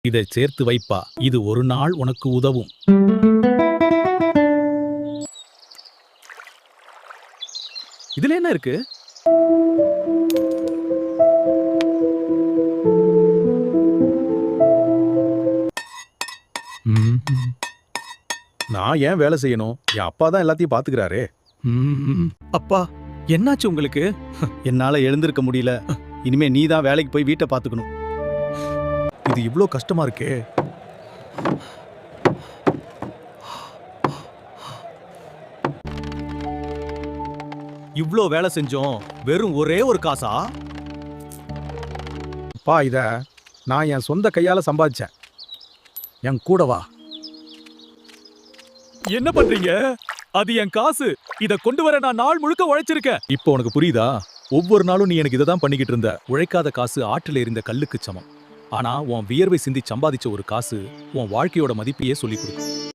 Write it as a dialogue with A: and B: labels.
A: இதை சேர்த்து வைப்பா. இது ஒரு நாள் உனக்கு உதவும். இதுல என்ன இருக்கு? நான் ஏன் வேலை செய்யணும்? என் அப்பா தான் எல்லாத்தையும் பாத்துக்கிறாரே.
B: அப்பா, என்னாச்சு உங்களுக்கு?
C: என்னால எழுந்திருக்க முடியல. இனிமே நீ தான் வேலைக்கு போய் வீட்டை பாத்துக்கணும்.
A: இது இவ்ளோ கஷ்டமா இருக்கே.
B: இவ்ளோ வேலை செஞ்சோம், வெறும் ஒரே ஒரு காசா?
A: அப்பா, இத நான் என் சொந்த கையால சம்பாதிச்சேன். என் கூட வா.
B: என்ன பண்றீங்க? அது என் காசு. இத கொண்டு வர நான் நாள் முழுக்க உழைச்சிருக்கேன்.
A: இப்போ உனக்கு புரியுதா? ஒவ்வொரு நாளும் நீ எனக்கு இதை தான் பண்ணிக்கிட்டு இருந்த. உழைக்காத காசு ஆற்றில் எறிந்த கல்லுக்கு சமம். ஆனா உன் வியர்வை சிந்தி சம்பாதிச்ச ஒரு காசு உன் வாழ்க்கையோட மதிப்பையே சொல்லிக் கொடுக்கும்.